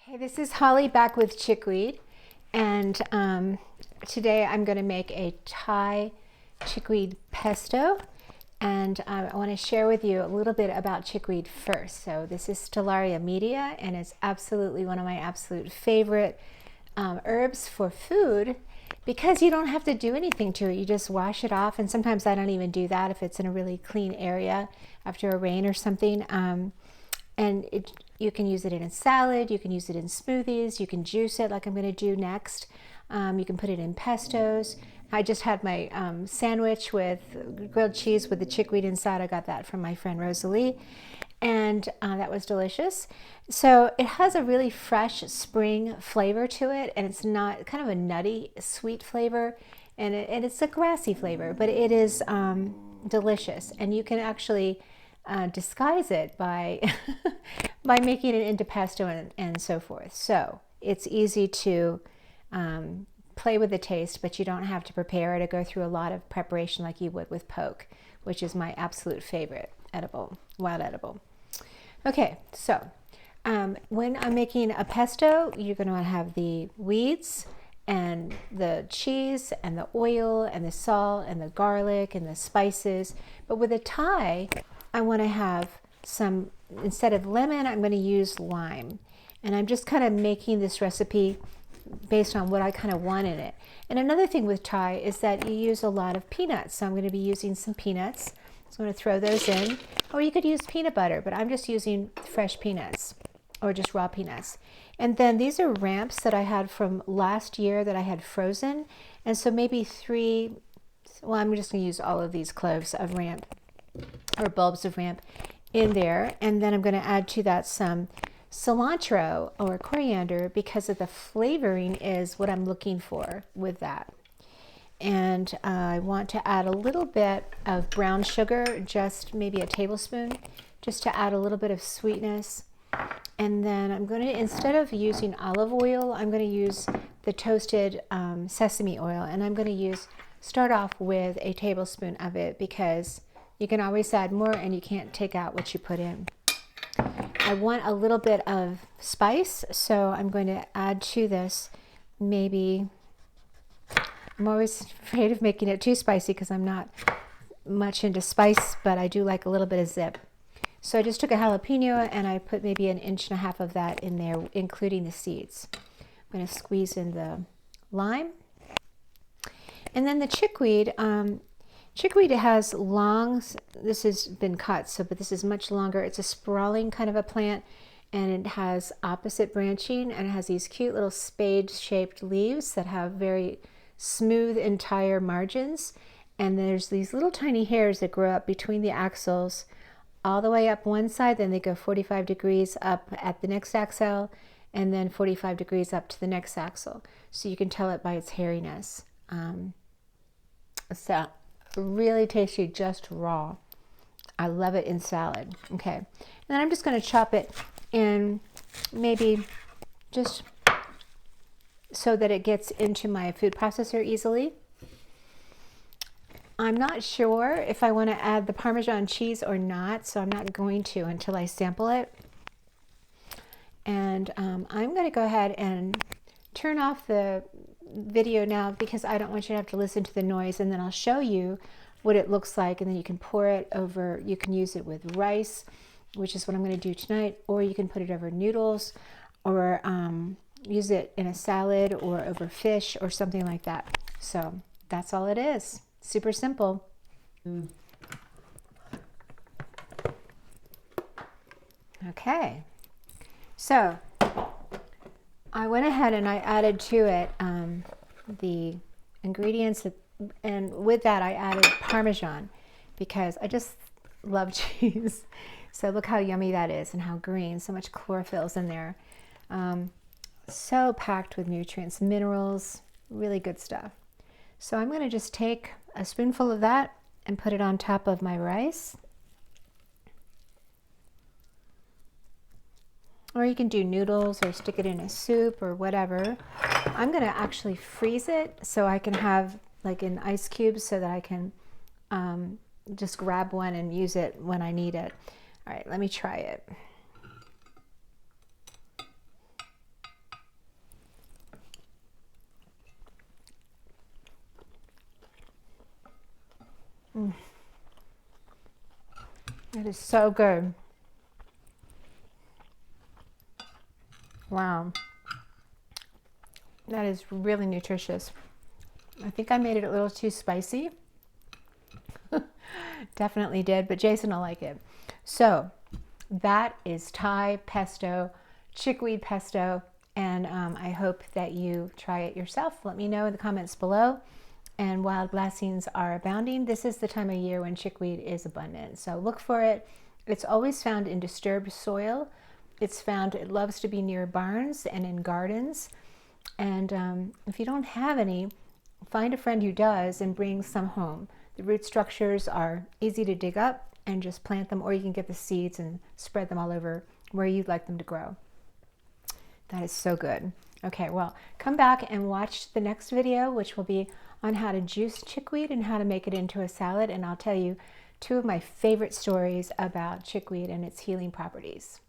Hey, this is Holly back with Chickweed, and today I'm going to make a Thai chickweed pesto, and I want to share with you a little bit about chickweed first. So this is Stellaria media, and it's absolutely one of my absolute favorite herbs for food because you don't have to do anything to it. You just wash it off, and sometimes I don't even do that if it's in a really clean area after a rain or something. You can use it in a salad, you can use it in smoothies, you can juice it like I'm going to do next. You can put it in pestos. I just had my sandwich with grilled cheese with the chickweed inside. I got that from my friend Rosalie, and that was delicious. So it has a really fresh spring flavor to it, and it's not kind of a nutty, sweet flavor, and it's a grassy flavor, but it is delicious, and you can actually disguise it by by making it into pesto and so forth. So it's easy to play with the taste, but you don't have to prepare it or go through a lot of preparation like you would with poke, which is my absolute favorite edible, wild edible. Okay, so when I'm making a pesto, you're going to have the weeds and the cheese and the oil and the salt and the garlic and the spices. But with a Thai, I want to have some, instead of lemon, I'm going to use lime. And I'm just kind of making this recipe based on what I kind of want in it. And another thing with Thai is that you use a lot of peanuts. So I'm going to be using some peanuts. So I'm going to throw those in. Or you could use peanut butter, but I'm just using fresh peanuts or just raw peanuts. And then these are ramps that I had from last year that I had frozen. And so maybe I'm just going to use all of these cloves of ramp or bulbs of ramp in there, and then I'm going to add to that some cilantro or coriander because of the flavoring is what I'm looking for with that. And I want to add a little bit of brown sugar, just maybe a tablespoon, just to add a little bit of sweetness. And then I'm going to, instead of using olive oil, I'm going to use the toasted sesame oil, and I'm going to start off with a tablespoon of it because you can always add more and you can't take out what you put in. I want a little bit of spice, so I'm going to add to this maybe, I'm always afraid of making it too spicy because I'm not much into spice, but I do like a little bit of zip. So I just took a jalapeno and I put maybe 1.5 inches of that in there, including the seeds. I'm going to squeeze in the lime. And then the chickweed, chickweed has long, this has been cut, but this is much longer. It's a sprawling kind of a plant, and it has opposite branching, and it has these cute little spade-shaped leaves that have very smooth entire margins. And there's these little tiny hairs that grow up between the axils all the way up one side, then they go 45 degrees up at the next axle, and then 45 degrees up to the next axle. So you can tell it by its hairiness. So really tasty, just raw. I love it in salad. Okay, and then I'm just going to chop it in, maybe just so that it gets into my food processor easily. I'm not sure if I want to add the Parmesan cheese or not, so I'm not going to until I sample it. And I'm going to go ahead and turn off the video now because I don't want you to have to listen to the noise, and then I'll show you what it looks like, and then you can pour it over, you can use it with rice, which is what I'm going to do tonight, or you can put it over noodles, or use it in a salad or over fish or something like that. So that's all it is. Super simple. Okay, so I went ahead and I added to it the ingredients, and with that I added Parmesan because I just love cheese. So look how yummy that is and how green, so much chlorophyll's in there. So packed with nutrients, minerals, really good stuff. So I'm going to just take a spoonful of that and put it on top of my rice. Or you can do noodles or stick it in a soup or whatever. I'm going to actually freeze it so I can have like in ice cubes so that I can just grab one and use it when I need it. All right, let me try it. That is so good. Wow. That is really nutritious. I think I made it a little too spicy. Definitely did, but Jason will like it. So that is Thai pesto, chickweed pesto, and I hope that you try it yourself. Let me know in the comments below. And wild blessings are abounding. This is the time of year when chickweed is abundant, so look for it. It's always found in disturbed soil. It loves to be near barns and in gardens. And if you don't have any, find a friend who does and bring some home. The root structures are easy to dig up and just plant them, or you can get the seeds and spread them all over where you'd like them to grow. That is so good. Okay, well, come back and watch the next video, which will be on how to juice chickweed and how to make it into a salad. And I'll tell you 2 of my favorite stories about chickweed and its healing properties.